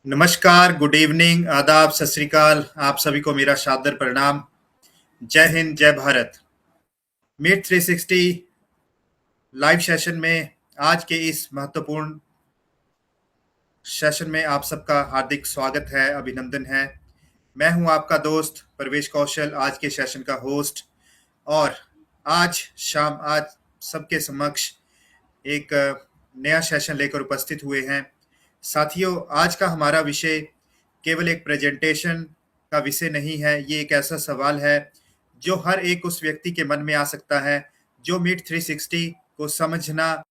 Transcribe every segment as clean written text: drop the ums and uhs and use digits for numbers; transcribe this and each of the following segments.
नमस्कार, good evening, आदाब, सत श्री अकाल। आप सभी को मेरा सादर प्रणाम। जय हिंद, जय भारत। मीट 360 लाइव सेशन में आज के इस महत्वपूर्ण सेशन में आप सबका हार्दिक स्वागत है, अभिनंदन है। मैं हूं आपका दोस्त परवेश कौशल, आज के सेशन का होस्ट। और आज सबके समक्ष एक नया सेशन लेकर उपस्थित हुए हैं। साथियों, आज का हमारा विषय केवल एक प्रेजेंटेशन का विषय नहीं है। ये एक ऐसा सवाल है जो हर एक उस व्यक्ति के मन में आ सकता है जो मीट 360 को समझना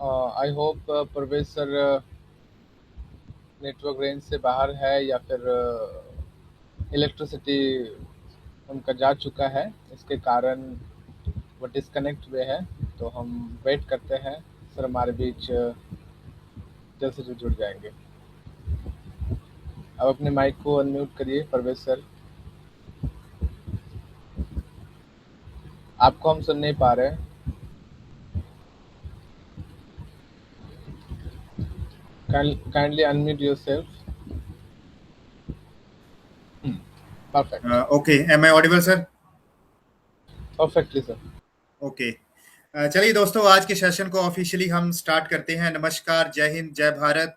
I hope Parvez sir network range से बाहर है या फिर इलेक्ट्रिसिटी उनका जा चुका है, इसके कारण वो डिस्कनेक्ट हुए हैं। तो हम वेट करते हैं, सर हमारे बीच जल्द से जल्द जुड़ जाएंगे। अब अपने माइक को अनम्यूट करिए परवेज सर। आपको हम सुन नहीं पा रहे हैं। Kindly unmute yourself. Perfect. Okay, am I audible sir? Perfectly sir. Okay. चलिए दोस्तों, आज के सेशन को ऑफिशियली हम स्टार्ट करते हैं। नमस्कार, जय हिंद, जय भारत।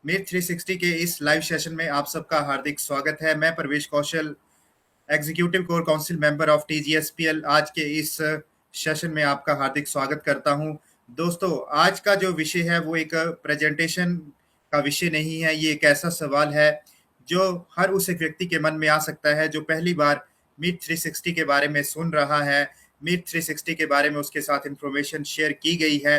मीट 360 के इस लाइव सेशन में आप सबका हार्दिक स्वागत है। मैं Parvesh Kaushal, executive core council member of TGSPL, आज के इस सेशन में आपका हार्दिक स्वागत करता हूं। दोस्तों, आज का जो विषय है वो एक प्रेजेंटेशन का विषय नहीं है। ये एक ऐसा सवाल है जो हर उस एक व्यक्ति के मन में आ सकता है जो पहली बार मीट 360 के बारे में सुन रहा है। मीट 360 के बारे में उसके साथ इंफॉर्मेशन शेयर की गई है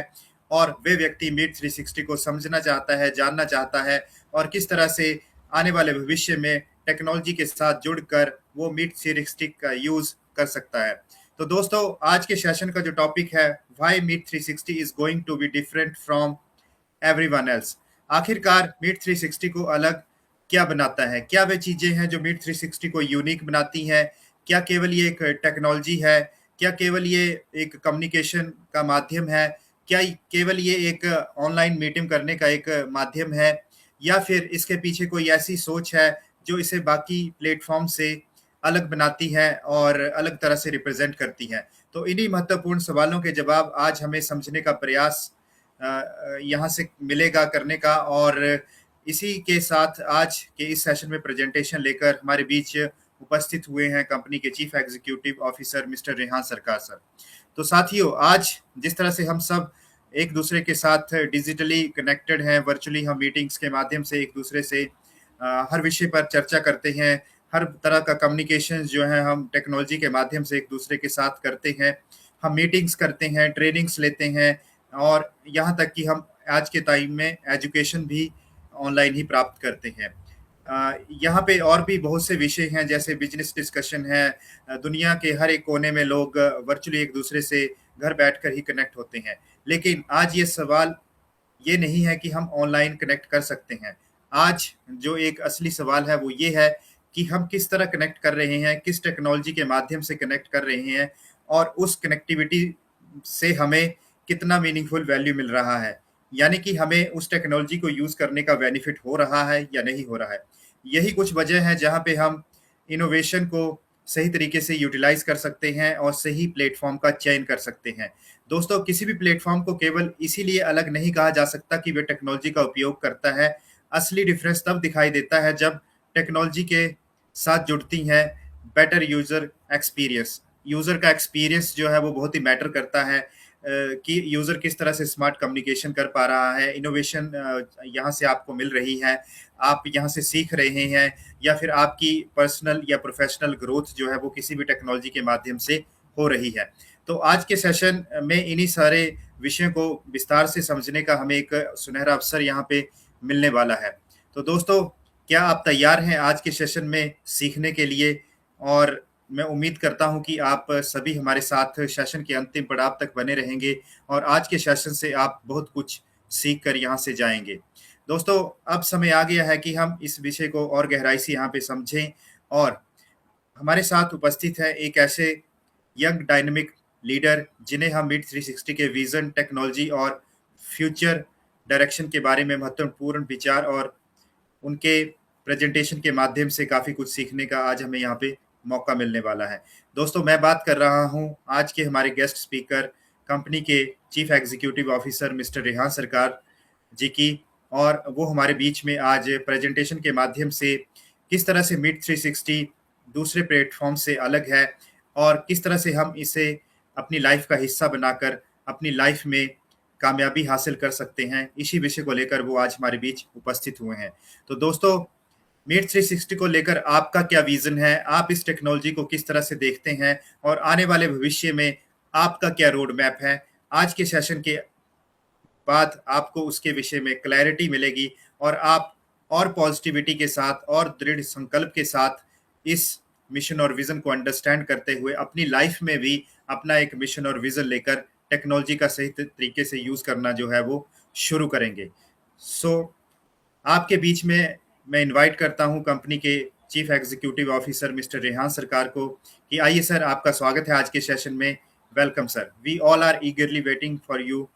और वे व्यक्ति मीट 360 को समझना चाहता है, जानना चाहता है और किस तरह से आने वाले भविष्य में टेक्नोलॉजी के साथ जुड़कर वो मीट 360 का यूज कर सकता है। तो दोस्तों, आज के सेशन का जो टॉपिक है, why meet 360 is going to be different from everyone else. आखिरकार मीट 360 को अलग क्या बनाता है? क्या वे चीजें हैं जो मीट 360 को यूनिक बनाती हैं? क्या केवल ये एक टेक्नोलॉजी है? क्या केवल ये एक कम्युनिकेशन का माध्यम है? क्या केवल ये एक ऑनलाइन मीटिंग करने का एक माध्यम है, या फिर इसके पीछे कोई ऐसी सोच है जो इसे बाकी प्लेटफॉर्म से अलग बनाती है और अलग तरह से रिप्रेजेंट करती है? तो इन्हीं महत्वपूर्ण सवालों के जवाब आज हमें समझने का प्रयास यहाँ से मिलेगा करने का। और इसी के साथ आज के इस सेशन में प्रेजेंटेशन लेकर हमारे बीच उपस्थित हुए हैं कंपनी के chief executive officer mister Rehan सरकार सर। तो साथियों, आज जिस तरह से हम सब एक दूसरे के साथ डिजिटली कनेक्टेड हैं, वर्चुअली हम मीटिंग्स के माध्यम से एक दूसरे से हर विषय पर चर्चा करते हैं, हर तरह का कम्युनिकेशन जो है हम टेक्नोलॉजी के माध्यम से एक दूसरे के साथ करते हैं। हम मीटिंग्स करते हैं, ट्रेनिंग्स लेते हैं और यहाँ तक कि हम आज के टाइम में एजुकेशन भी ऑनलाइन ही प्राप्त करते हैं। यहाँ पे और भी बहुत से विषय हैं, जैसे बिजनेस डिस्कशन है। दुनिया के हर एक कोने में लोग वर्चुअली एक दूसरे से घर बैठकर ही कनेक्ट होते हैं। लेकिन आज ये सवाल ये नहीं है कि हम ऑनलाइन कनेक्ट कर सकते हैं। आज जो एक असली सवाल है वो ये है कि हम किस तरह कनेक्ट कर रहे हैं, किस टेक्नोलॉजी के माध्यम से कनेक्ट कर रहे हैं और उस कनेक्टिविटी से हमें कितना मीनिंगफुल वैल्यू मिल रहा है। यानी कि हमें उस टेक्नोलॉजी को यूज करने का बेनिफिट हो रहा है या नहीं हो रहा है। यही कुछ वजह है जहाँ पे हम इनोवेशन को सही तरीके से यूटिलाइज कर सकते हैं और सही प्लेटफॉर्म का चयन कर सकते हैं। दोस्तों, किसी भी प्लेटफॉर्म को केवल इसीलिए अलग नहीं कहा जा सकता कि वे टेक्नोलॉजी का उपयोग करता है। असली डिफरेंस तब दिखाई देता है जब टेक्नोलॉजी के साथ जुड़ती हैं बेटर यूजर एक्सपीरियंस। यूजर का एक्सपीरियंस जो है वो बहुत ही मैटर करता है कि यूजर किस तरह से स्मार्ट कम्युनिकेशन कर पा रहा है। इनोवेशन यहाँ से आपको मिल रही है, आप यहाँ से सीख रहे हैं, या फिर आपकी पर्सनल या प्रोफेशनल ग्रोथ जो है वो किसी भी टेक्नोलॉजी के माध्यम से हो रही है। तो आज के सेशन में इन्हीं सारे विषयों को विस्तार से समझने का हमें एक सुनहरा अवसर यहाँ पे मिलने वाला है। तो दोस्तों, क्या आप तैयार हैं आज के सेशन में सीखने के लिए और मैं उम्मीद करता हूं कि आप सभी हमारे साथ सेशन के अंतिम पड़ाव तक बने रहेंगे और आज के सेशन से आप बहुत कुछ सीख कर यहाँ से जाएंगे। दोस्तों, अब समय आ गया है कि हम इस विषय को और गहराई से यहाँ पे समझें और हमारे साथ उपस्थित है एक ऐसे यंग डायनेमिक लीडर जिन्हें हम मिड 360 के विजन, टेक्नोलॉजी और फ्यूचर डायरेक्शन के बारे में महत्वपूर्ण विचार और उनके प्रेजेंटेशन के माध्यम से काफ़ी कुछ सीखने का आज हमें यहाँ पे मौका मिलने वाला है। दोस्तों, मैं बात कर रहा हूँ आज के हमारे गेस्ट स्पीकर, कंपनी के chief executive officer mister Rehan सरकार जी की। और वो हमारे बीच में आज प्रेजेंटेशन के माध्यम से किस तरह से मिड 360 दूसरे प्लेटफॉर्म से अलग है और किस तरह से हम इसे अपनी लाइफ का हिस्सा बनाकर अपनी लाइफ में कामयाबी हासिल कर सकते हैं, इसी विषय को लेकर वो आज हमारे बीच उपस्थित हुए हैं। तो दोस्तों, मिड 360 को लेकर आपका क्या विजन है, आप इस टेक्नोलॉजी को किस तरह से देखते हैं और आने वाले भविष्य में आपका क्या रोड मैप है, आज के सेशन के बाद आपको उसके विषय में क्लैरिटी मिलेगी और आप और पॉजिटिविटी के साथ और दृढ़ संकल्प के साथ इस मिशन और विजन को अंडरस्टैंड करते हुए अपनी लाइफ में भी अपना एक मिशन और विजन लेकर टेक्नोलॉजी का सही तरीके से यूज करना जो है वो शुरू करेंगे। सो आपके बीच में मैं इनवाइट करता हूं कंपनी के chief executive officer mister Rehan सरकार को कि आइए सर, आपका स्वागत है आज के सेशन में। Welcome sir, we all are eagerly waiting for you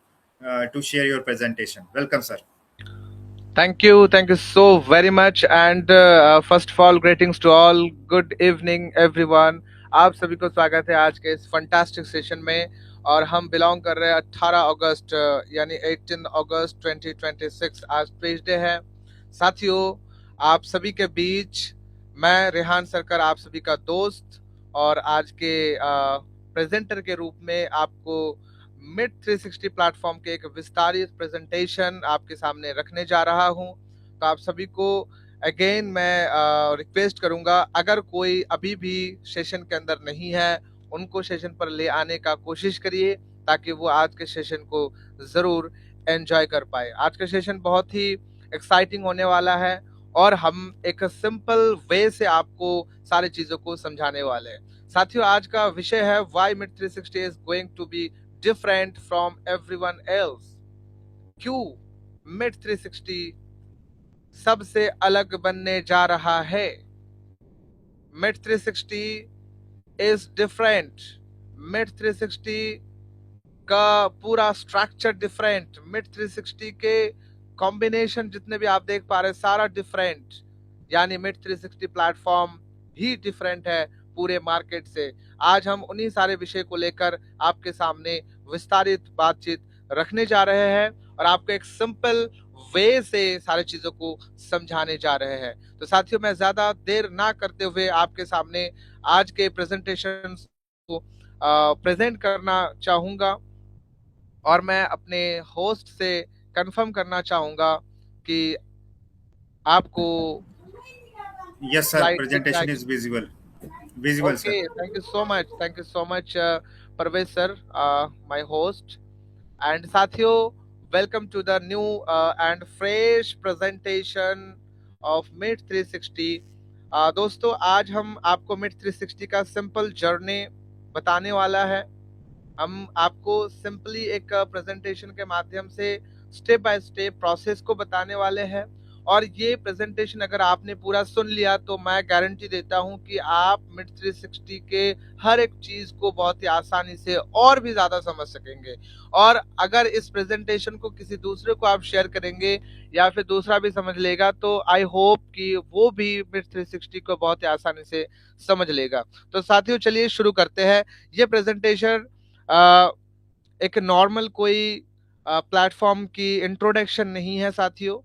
to share your presentation. Welcome, sir. Thank you so very much. And first of all, greetings to all. Good evening, everyone. आप सभी को स्वागत है आज के इस fantastic session में। और हम बिलोंग कर रहे हैं 18 अगस्त यानी 18 अगस्त 2026। आज ट्यूसडे है। साथियों, आप सभी के बीच मैं रेहान सरकार, आप सभी का दोस्त, और आज के प्रेजेंटर के रूप में आपको मिड 360 प्लेटफॉर्म के एक विस्तारित प्रेजेंटेशन आपके सामने रखने जा रहा हूं। तो आप सभी को अगेन मैं रिक्वेस्ट करूंगा, अगर कोई अभी भी सेशन के अंदर नहीं है, उनको सेशन पर ले आने का कोशिश करिए ताकि वो आज के सेशन को जरूर एंजॉय कर पाए। आज का सेशन बहुत ही एक्साइटिंग होने वाला है और हम एक सिंपल वे से आपको सारी चीजों को समझाने वाले हैं। साथियों, आज का विषय है why meet 360 is going to be different from everyone else। क्यों मिड 360 सबसे अलग बनने जा रहा है। Mid 360 is different। मिड 360 का पूरा स्ट्रक्चर डिफरेंट, मिड 360 के कॉम्बिनेशन जितने भी आप देख पा रहे हैं सारा डिफरेंट, यानी मिड 360 प्लेटफॉर्म ही डिफरेंट है पूरे मार्केट से। आज हम उन्हीं सारे विषय को लेकर आपके सामने विस्तारित बातचीत रखने जा रहे हैं और आपको एक सिंपल वे से सारी चीजों को समझाने जा रहे हैं। तो साथियों, मैं ज्यादा देर ना करते हुए आपके सामने आज के प्रेजेंटेशन को प्रेजेंट करना चाहूंगा और मैं अपने होस्ट से कंफर्म करना चाहूंगा कि आपको yes sir, presentation is visible sir. Okay, thank you so much, Parvez sir, my host. And साथियों, welcome to the new and fresh presentation of Mid 360। दोस्तों, आज हम आपको Mid 360 का सिंपल जर्नी बताने वाला है। हम आपको सिंपली एक प्रेजेंटेशन के माध्यम से स्टेप बाय स्टेप प्रोसेस को बताने वाले हैं और ये प्रेजेंटेशन अगर आपने पूरा सुन लिया तो मैं गारंटी देता हूं कि आप मिड 360 के हर एक चीज को बहुत ही आसानी से और भी ज्यादा समझ सकेंगे। और अगर इस प्रेजेंटेशन को किसी दूसरे को आप शेयर करेंगे या फिर दूसरा भी समझ लेगा तो आई होप कि वो भी मिड 360 को बहुत ही आसानी से समझ लेगा। तो साथियों, चलिए शुरू करते हैं। ये प्रेजेंटेशन एक नॉर्मल कोई प्लेटफॉर्म की इंट्रोडक्शन नहीं है साथियों।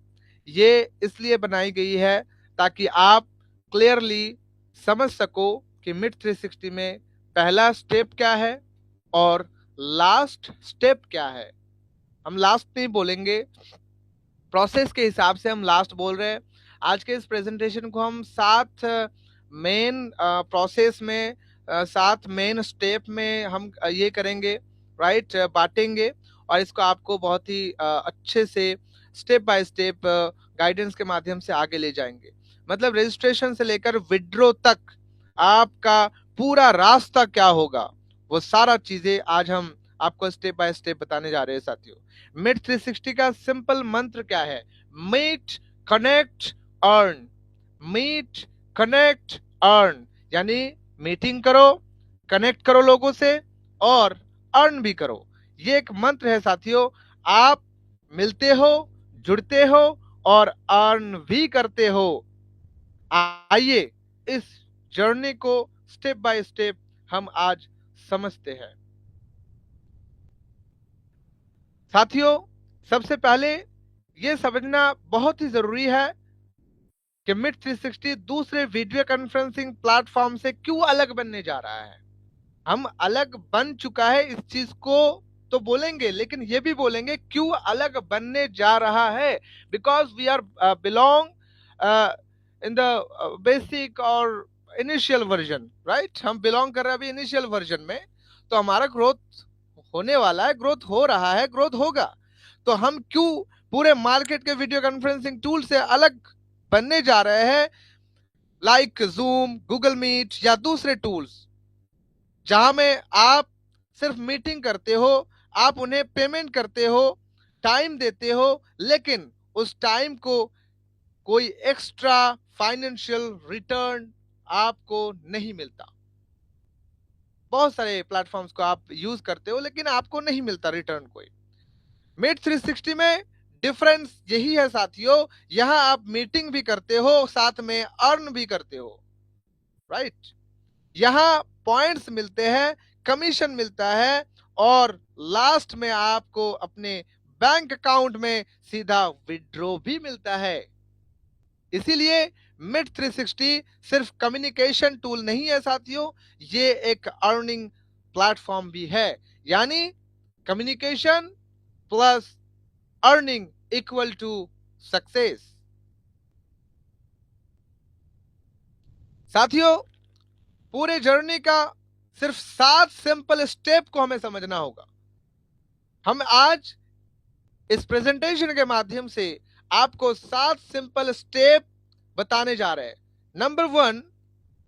ये इसलिए बनाई गई है ताकि आप क्लियरली समझ सको कि मिड 360 में पहला स्टेप क्या है और लास्ट स्टेप क्या है। हम लास्ट नहीं बोलेंगे, प्रोसेस के हिसाब से हम लास्ट बोल रहे हैं। आज के इस प्रेजेंटेशन को हम 7 मेन प्रोसेस में 7 मेन स्टेप में हम ये करेंगे, राइट, बांटेंगे और इसको आपको बहुत ही अच्छे से स्टेप बाय स्टेप गाइडेंस के माध्यम से आगे ले जाएंगे। मतलब रजिस्ट्रेशन से लेकर विड्रॉ तक आपका पूरा रास्ता क्या होगा, वो सारा चीजें आज हम आपको स्टेप बाय स्टेप बताने जा रहे हैं साथियों। मीट 360 का सिंपल मंत्र क्या है? Meet, connect, earn. Meet, connect, earn, यानी मीटिंग करो, कनेक्ट करो लोगों से और अर्न भी करो। ये एक मंत्र है साथियों। आप मिलते हो, जुड़ते हो और अर्न भी करते हो। आइए इस जर्नी को स्टेप बाय स्टेप हम आज समझते हैं साथियों। सबसे पहले यह समझना बहुत ही जरूरी है कि मिट 360 दूसरे वीडियो कॉन्फ्रेंसिंग प्लेटफॉर्म से क्यों अलग बनने जा रहा है। हम अलग बन चुका है इस चीज को तो बोलेंगे, लेकिन ये भी बोलेंगे क्यों अलग बनने जा रहा है। Because we are belong in the basic और इनिशियल वर्जन, राइट। हम बिलोंग कर रहे हैं अभी इनिशियल वर्जन में, तो हमारा ग्रोथ होने वाला है, ग्रोथ हो रहा है, ग्रोथ होगा। तो हम क्यों पूरे मार्केट के वीडियो कॉन्फ्रेंसिंग टूल से अलग बनने जा रहे हैं, लाइक जूम, गूगल मीट या दूसरे टूल्स जहां में आप सिर्फ मीटिंग करते हो, आप उन्हें पेमेंट करते हो, टाइम देते हो, लेकिन उस टाइम को कोई एक्स्ट्रा फाइनेंशियल रिटर्न आपको नहीं मिलता। बहुत सारे प्लेटफॉर्म्स को आप यूज करते हो लेकिन आपको नहीं मिलता रिटर्न कोई। मीट 360 में डिफरेंस यही है साथियों, यहां आप मीटिंग भी करते हो, साथ में अर्न भी करते हो, राइट। यहां पॉइंट्स मिलते हैं, कमीशन मिलता है और लास्ट में आपको अपने बैंक अकाउंट में सीधा विड्रॉ भी मिलता है। इसीलिए मिट 360 सिर्फ कम्युनिकेशन टूल नहीं है साथियों, ये एक अर्निंग प्लेटफॉर्म भी है। यानी communication plus earning equal to success. साथियों, पूरे जर्नी का सिर्फ 7 सिंपल स्टेप को हमें समझना होगा। हम आज इस प्रेजेंटेशन के माध्यम से आपको 7 सिंपल स्टेप बताने जा रहे हैं। Number 1,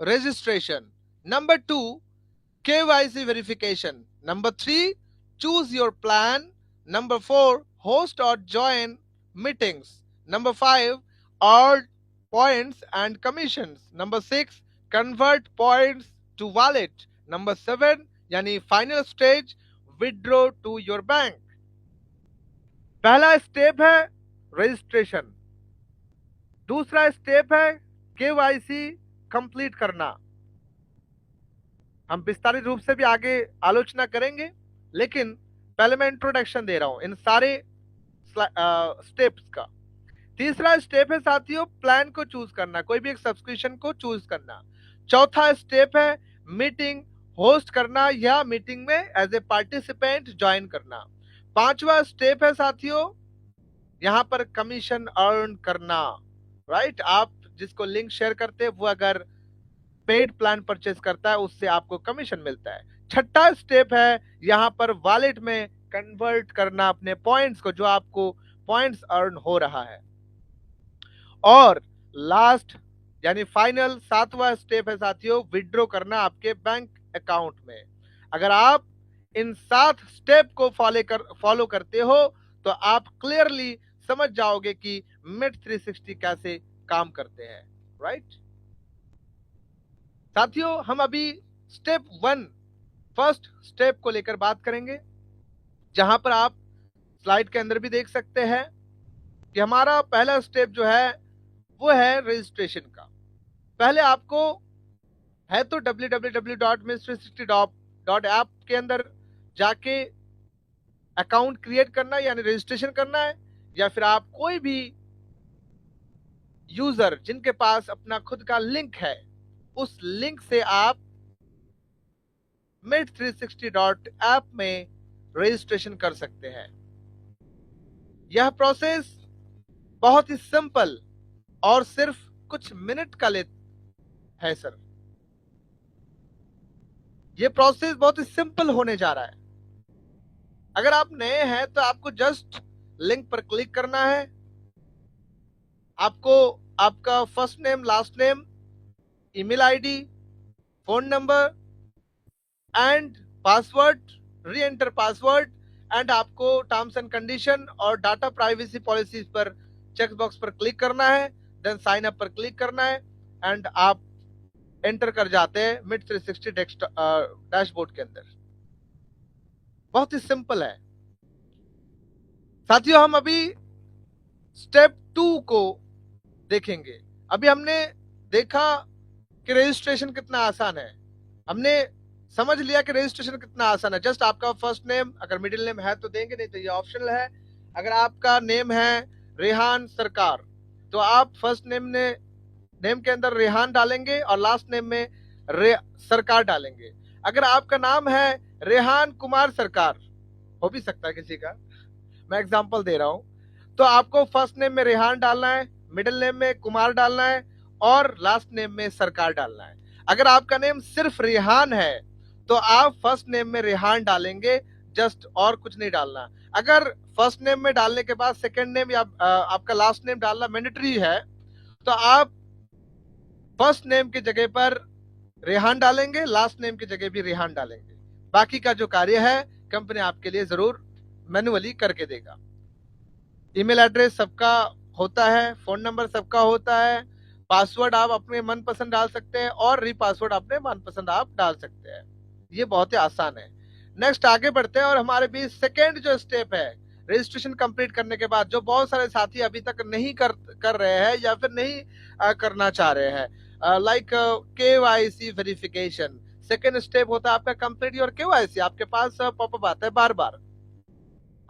registration. Number 2, KYC verification. Number 3, choose your plan. Number 4, host और join meetings. Number 5, earn points and commissions. Number 6, convert points to wallet. Number 7 यानी final stage, withdraw to your bank. पहला step है registration, दूसरा step है KYC complete करना। हम विस्तारित रूप से भी आगे आलोचना करेंगे, लेकिन पहले मैं इंट्रोडक्शन दे रहा हूं इन सारे स्टेप्स का। तीसरा स्टेप है साथियों प्लान को चूज करना, कोई भी एक सब्सक्रिप्शन को चूज करना। चौथा स्टेप है मीटिंग होस्ट करना या मीटिंग में एज ए पार्टिसिपेंट ज्वाइन करना। पांचवा स्टेप है साथियों यहां पर कमीशन अर्न करना, राइट। आप जिसको लिंक शेयर करते हैं वो अगर पेड प्लान परचेज करता है उससे आपको कमीशन मिलता है। छठा स्टेप है यहां पर वॉलेट में कन्वर्ट करना अपने पॉइंट्स को, जो आपको पॉइंट्स अर्न हो रहा है। और लास्ट यानी फाइनल 7वां स्टेप है साथियों विड्रॉ करना आपके बैंक अकाउंट में। अगर आप इन 7 स्टेप को फॉलो करते हो तो आप क्लियरली समझ जाओगे कि मिट 360 कैसे काम करते हैं, राइट। साथियों, हम अभी स्टेप 1 फर्स्ट स्टेप को लेकर बात करेंगे, जहां पर आप स्लाइड के अंदर भी देख सकते हैं कि हमारा पहला स्टेप जो है वो है रजिस्ट्रेशन का। पहले आपको है तो www.mit360.app के अंदर जाके अकाउंट क्रिएट करना यानी रजिस्ट्रेशन करना है, या फिर आप कोई भी यूजर जिनके पास अपना खुद का लिंक है उस लिंक से आप mit360.app में रजिस्ट्रेशन कर सकते हैं। यह प्रोसेस बहुत ही सिंपल और सिर्फ कुछ मिनट का है सर। यह प्रोसेस बहुत ही सिंपल होने जा रहा है। अगर आप नए हैं तो आपको जस्ट लिंक पर क्लिक करना है, आपको आपका first name, last name, email ID, phone number and password, री एंटर पासवर्ड, एंड आपको टर्म्स एंड कंडीशन और डाटा प्राइवेसी पॉलिसीज पर चेक बॉक्स पर क्लिक करना है, देन साइन अप पर क्लिक करना है एंड आप एंटर कर जाते हैं मिट 360 डैशबोर्ड के अंदर। बहुत ही सिंपल है साथियों। हम अभी स्टेप 2 को देखेंगे। अभी हमने देखा कि रजिस्ट्रेशन कितना आसान है, हमने समझ लिया कि रजिस्ट्रेशन कितना आसान है। जस्ट आपका फर्स्ट नेम, अगर मिडिल नेम है तो देंगे, नहीं तो ये ऑप्शनल है। अगर आपका नेम है रेहान सरकार तो आप फर्स्ट नेम के अंदर रेहान डालेंगे और लास्ट नेम में सरकार डालेंगे। अगर आपका नाम है रेहान कुमार सरकार, हो भी सकता है किसी का, मैं एग्जांपल दे रहा हूं, तो आपको फर्स्ट नेम में रेहान डालना है, मिडिल नेम में कुमार डालना है और लास्ट नेम में सरकार डालना है। अगर आपका नेम सिर्फ रेहान है तो आप फर्स्ट नेम में रेहान डालेंगे, जस्ट, और कुछ नहीं डालना। अगर फर्स्ट नेम में डालने के बाद सेकंड नेम या आपका लास्ट नेम डालना मैंडेटरी है तो आप फर्स्ट नेम की जगह पर रेहान डालेंगे, लास्ट नेम की जगह भी रेहान डालेंगे। बाकी का जो कार्य है कंपनी आपके लिए जरूर मैन्युअली करके देगा। ईमेल एड्रेस सबका होता है, फोन नंबर सबका होता है, पासवर्ड आप अपने मनपसंद डाल सकते हैं और रीपासवर्ड अपने मनपसंद आप डाल सकते हैं। ये बहुत ही आसान है। नेक्स्ट आगे बढ़ते हैं और हमारे बीच सेकेंड जो स्टेप है, रजिस्ट्रेशन कंप्लीट करने के बाद, जो बहुत सारे साथी अभी तक नहीं कर रहे हैं या फिर नहीं करना चाह रहे हैं, like KYC verification. Second step होता है आपका कंप्लीट योर KYC। आपके पास पॉपअप आता है बार बार,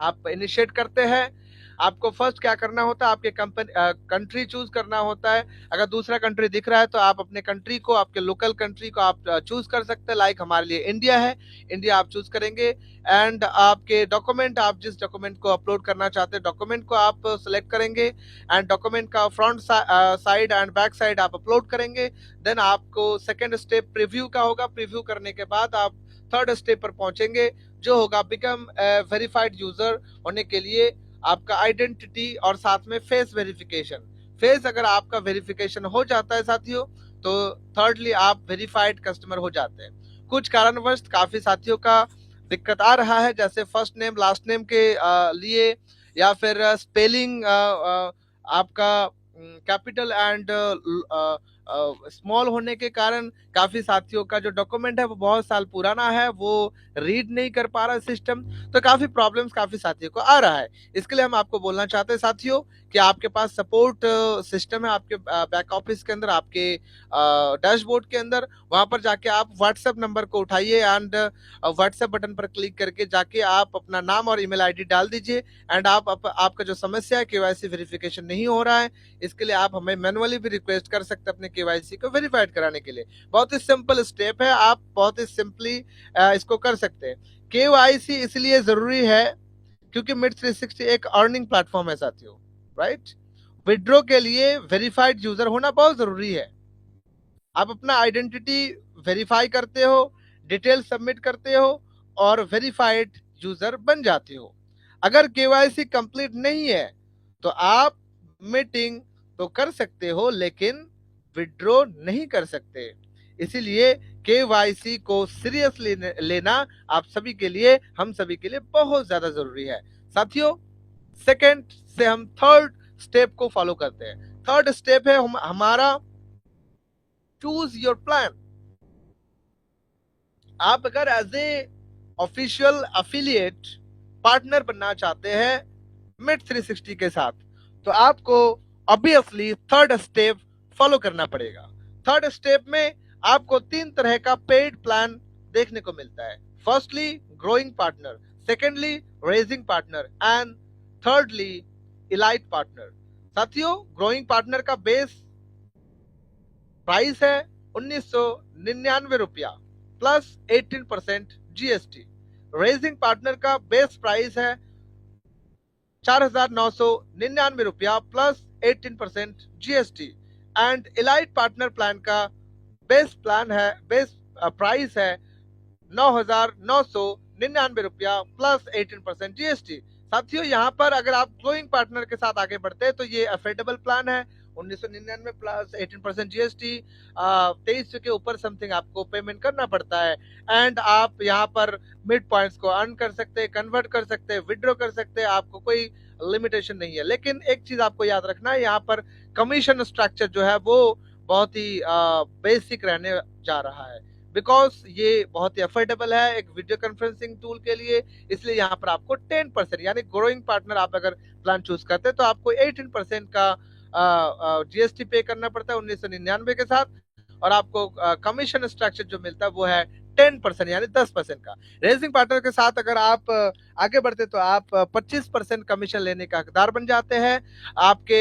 आप इनिशिएट करते हैं। आपको फर्स्ट क्या करना होता है, आपके कंट्री चूज करना होता है। अगर दूसरा कंट्री दिख रहा है तो आप अपने कंट्री को, आपके लोकल कंट्री को आप चूज कर सकते हैं। लाइक हमारे लिए इंडिया है, इंडिया आप चूज करेंगे। एंड आपके डॉक्यूमेंट, आप जिस डॉक्यूमेंट को अपलोड करना चाहते हैं डॉक्यूमेंट को आप सिलेक्ट करेंगे एंड डॉक्यूमेंट का front side and back side आप अपलोड करेंगे। देन आपको सेकेंड स्टेप प्रीव्यू का होगा। प्रीव्यू करने के बाद आप थर्ड स्टेप पर पहुंचेंगे जो होगा बिकम वेरीफाइड यूजर होने के लिए आपका आइडेंटिटी और साथ में फेस वेरिफिकेशन। फेस अगर आपका वेरिफिकेशन हो जाता है साथियों तो थर्डली आप वेरीफाइड कस्टमर हो जाते हैं। कुछ कारणवश काफी साथियों का दिक्कत आ रहा है, जैसे फर्स्ट नेम लास्ट नेम के लिए या फिर स्पेलिंग आपका कैपिटल एंड स्मॉल होने के कारण काफी साथियों का जो डॉक्यूमेंट है वो बहुत साल पुराना है, वो रीड नहीं कर पा रहा सिस्टम। तो काफी प्रॉब्लम्स काफी साथियों को आ रहा है। इसके लिए हम आपको बोलना चाहते हैं साथियों कि आपके पास सपोर्ट सिस्टम है आपके बैक ऑफिस के अंदर, आपके डैशबोर्ड के अंदर। वहां पर जाके आप व्हाट्सएप नंबर को उठाइए एंड व्हाट्सएप बटन पर क्लिक करके जाके आप अपना नाम और ईमेल आईडी डाल दीजिए एंड आपका जो समस्या है KYC वेरिफिकेशन नहीं हो रहा है, इसके लिए आप हमें मैनुअली भी रिक्वेस्ट कर सकते हैं अपने KYC को वेरीफाइड कराने के लिए। बहुत ही सिंपल स्टेप है, आप बहुत ही सिंपली इसको कर सकते हैं। KYC इसलिए जरूरी है क्योंकि मिट 360 एक अर्निंग प्लेटफॉर्म है साथियों, राइट। विड्रॉ के लिए वेरीफाइड यूजर होना बहुत जरूरी है। आप अपना आइडेंटिटी वेरीफाई करते हो, डिटेल सबमिट करते हो और वेरीफाइड यूजर बन जाते हो। अगर KYC कंप्लीट नहीं है तो आप मीटिंग तो कर सकते हो लेकिन विड्रॉ नहीं कर सकते। इसीलिए KYC को सीरियसली लेना आप सभी के लिए, हम सभी के लिए बहुत ज्यादा जरूरी है साथियों। सेकंड से हम थर्ड स्टेप को फॉलो करते हैं। थर्ड स्टेप है हमारा चूज योर प्लान। आप अगर as a official affiliate partner बनना चाहते हैं मिट 360 के साथ तो आपको ऑब्वियसली थर्ड स्टेप फॉलो करना पड़ेगा। थर्ड स्टेप में आपको 3 तरह का पेड प्लान देखने को मिलता है। Firstly growing partner, secondly raising partner and thirdly elite partner. साथियों, ग्रोइंग पार्टनर का बेस प्राइस है 1999 रुपया प्लस 18% GST। रेजिंग पार्टनर का बेस प्राइस है 4,999 रुपया plus 18% GST and elite partner plan का बेस प्राइस है 9,999 रुपया प्लस 18% GST। साथियों, यहाँ पर अगर आप ग्रोइंग पार्टनर के साथ आगे बढ़ते हैं तो ये अफोर्डेबल प्लान है, 1999 प्लस 18% जीएसटी, 23 के ऊपर समथिंग आपको पेमेंट करना पड़ता है। एंड आप यहाँ पर मिड पॉइंट्स को अर्न कर सकते हैं, कन्वर्ट कर सकते हैं, विड्रॉ कर सकते हैं, आपको कोई लिमिटेशन नहीं है। लेकिन एक चीज आपको याद रखना है, यहाँ पर कमीशन स्ट्रक्चर जो है वो बहुत ही बेसिक रहने जा रहा है, बिकॉज ये बहुत ही अफोर्डेबल है एक वीडियो कॉन्फ्रेंसिंग टूल के लिए। इसलिए यहाँ पर आपको 10% यानी ग्रोइंग पार्टनर आप अगर प्लान चूज करते हैं तो आपको 18% का जीएसटी पे करना पड़ता है 1999 के साथ, और आपको कमीशन स्ट्रक्चर जो मिलता है वो है 10% यानी 10% का। रेजिंग पार्टनर के साथ अगर आप आगे बढ़ते तो आप 25% कमीशन लेने का हकदार बन जाते हैं। आपके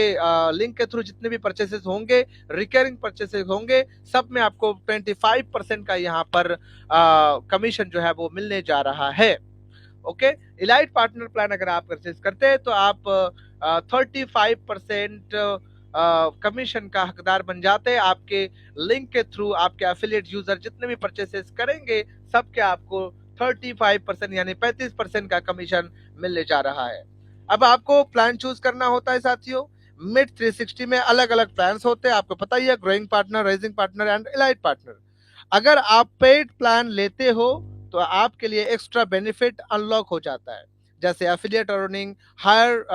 लिंक के थ्रू जितने भी परचेसेस होंगे, रिकरिंग परचेसेस होंगे, सब में आपको 25% का यहाँ पर कमीशन जो है वो मिलने जा रहा है। ओके, इलाइट पार्टनर प्लान अगर आप परचेज करते हैं तो आप 35% कमीशन का हकदार बन जाते हैं। आपके लिंक के थ्रू आपके एफिलिएट यूजर जितने भी परचेसेस करेंगे सबके आपको 35% यानी 35% का कमीशन मिलने जा रहा है। अब आपको प्लान चूज करना होता है साथियों। मिड 360 में अलग अलग प्लान होते हैं, आपको पता ही है, growing partner, raising partner and elite partner. अगर आप पेड प्लान लेते हो तो आपके लिए एक्स्ट्रा बेनिफिट अनलॉक हो जाता है, जैसे affiliate earning, higher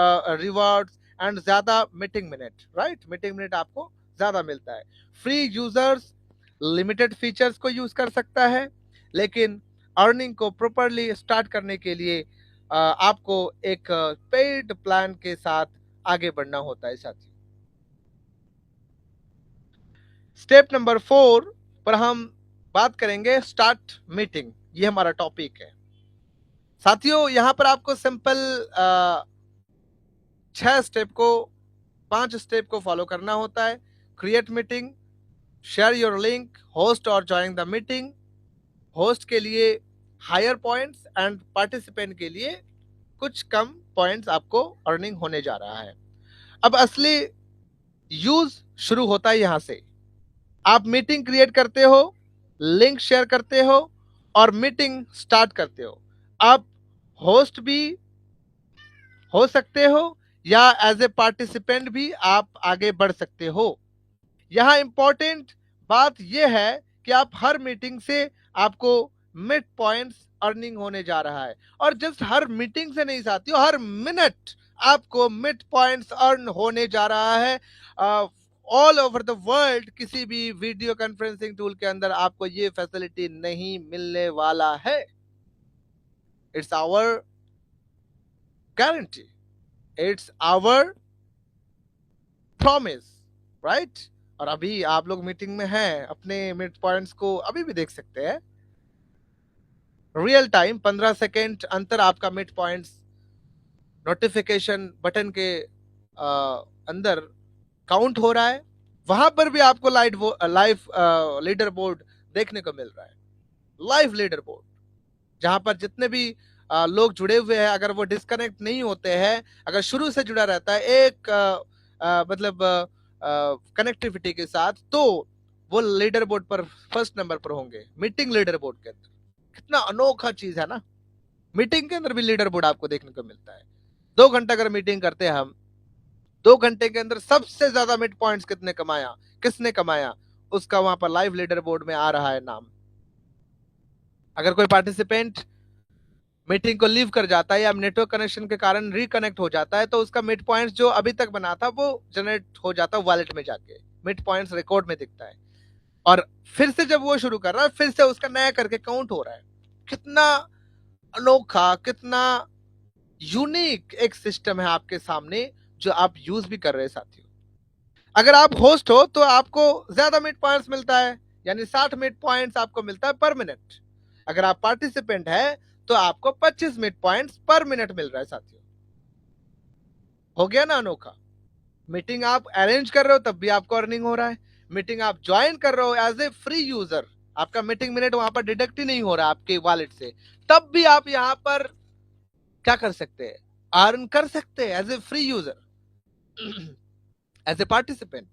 rewards and ज्यादा meeting minute. Right, meeting minute आपको ज्यादा मिलता है। फ्री यूजर्स लिमिटेड फीचर्स को यूज कर सकता है, लेकिन अर्निंग को प्रॉपरली स्टार्ट करने के लिए आपको एक पेड प्लान के साथ आगे बढ़ना होता है साथी। स्टेप नंबर 4 पर हम बात करेंगे स्टार्ट मीटिंग, ये हमारा टॉपिक है साथियों। यहां पर आपको सिंपल 6 स्टेप को 5 स्टेप को फॉलो करना होता है। Create meeting, share your link, host और ज्वाइन द मीटिंग। होस्ट के लिए हायर पॉइंट्स एंड पार्टिसिपेंट के लिए कुछ कम पॉइंट्स आपको अर्निंग होने जा रहा है। अब असली यूज शुरू होता है यहां से। आप मीटिंग क्रिएट करते हो, लिंक शेयर करते हो और मीटिंग स्टार्ट करते हो। आप होस्ट भी हो सकते हो या एज ए पार्टिसिपेंट भी आप आगे बढ़ सकते हो। यहां इंपॉर्टेंट बात यह है कि आप हर मीटिंग से आपको मिड पॉइंट्स अर्निंग होने जा रहा है, और जस्ट हर मीटिंग से नहीं साथियों, हर मिनट आपको मिड पॉइंट्स अर्न होने जा रहा है। ऑल ओवर द वर्ल्ड किसी भी वीडियो कॉन्फ्रेंसिंग टूल के अंदर आपको ये फैसिलिटी नहीं मिलने वाला है। It's our guarantee, it's our promise, right. और अभी आप लोग मीटिंग में हैं, अपने मिड पॉइंट्स को अभी भी देख सकते हैं। रियल टाइम 15 सेकेंड अंतर आपका मिड पॉइंट्स नोटिफिकेशन बटन के अंदर काउंट हो रहा है। वहां पर भी आपको लाइव लीडर बोर्ड देखने को मिल रहा है। लाइव लीडर बोर्ड जहां पर जितने भी लोग जुड़े हुए हैं, अगर वो डिस्कनेक्ट नहीं होते हैं, अगर शुरू से जुड़ा रहता है एक मतलब कनेक्टिविटी के साथ, तो वो लीडर बोर्ड पर फर्स्ट नंबर पर होंगे। मीटिंग लीडर बोर्ड के अंदर कितना अनोखा चीज है ना। मीटिंग के अंदर भी लीडर बोर्ड आपको देखने को मिलता है। 2 घंटा अगर मीटिंग करते हैं हम, 2 घंटे के अंदर सबसे ज्यादा मिड पॉइंट्स किसने कमाया, उसका वहां पर लाइव लीडर बोर्ड में आ रहा है नाम। अगर कोई पार्टिसिपेंट मीटिंग को लीव कर जाता है या नेटवर्क कनेक्शन के कारण रिकनेक्ट हो जाता है, तो उसका मिड पॉइंट्स जो अभी तक बना था वो जनरेट हो जाता है वॉलेट में जाके, मिड पॉइंट्स रिकॉर्ड में दिखता है। और फिर से जब वो शुरू कर रहा है, फिर से उसका नया करके काउंट हो रहा है। कितना अनोखा, कितना यूनिक एक सिस्टम है आपके सामने जो आप यूज भी कर रहे हैं साथियों। अगर आप होस्ट हो तो आपको ज्यादा मिड पॉइंट्स मिलता है, यानी 60 मिड पॉइंट्स आपको मिलता है पर मिनट। अगर आप पार्टिसिपेंट है तो आपको 25 मिड पॉइंट्स पर मिनट मिल रहा है साथियों। हो गया ना अनोखा। मीटिंग आप अरेंज कर रहे हो तब भी आपको अर्निंग हो रहा है। मीटिंग आप ज्वाइन कर रहे हो एज ए फ्री यूजर, आपका मीटिंग मिनट वहां पर डिडक्ट ही नहीं हो रहा आपके वॉलेट से, तब भी आप यहां पर क्या कर सकते हैं, अर्न कर सकते हैं as a free user, as a participant.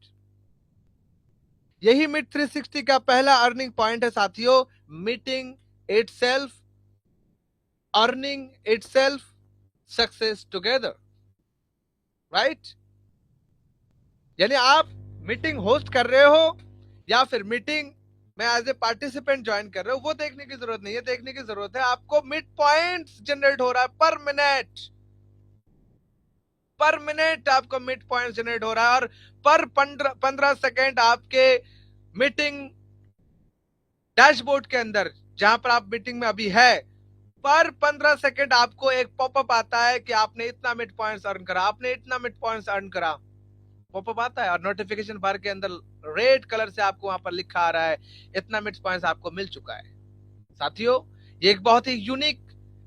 यही मिड 360 का पहला अर्निंग पॉइंट है साथियों। Meeting itself, earning itself, success together, right. यानी आप मीटिंग होस्ट कर रहे हो या फिर मीटिंग में एज ए पार्टिसिपेंट ज्वाइन कर रहे हो, वो देखने की जरूरत नहीं है। देखने की जरूरत है आपको मिड पॉइंट्स जनरेट हो रहा है पर मिनट। पर मिनट आपको मिड पॉइंट जनरेट हो रहा है, और पर 15 सेकेंड आपके मीटिंग डैशबोर्ड के अंदर, जहां पर आप मीटिंग में अभी है, पर 15 सेकेंड आपको एक पॉपअप आता है कि आपने इतना मिड पॉइंट्स अर्न करा, आपने इतना मिड पॉइंट्स अर्न करा। पॉपअप आता है और नोटिफिकेशन बार के अंदर रेड कलर से आपको वहां पर लिखा आ रहा है इतना मिड पॉइंट्स आपको मिल चुका है। साथियों, ये एक बहुत ही यूनिक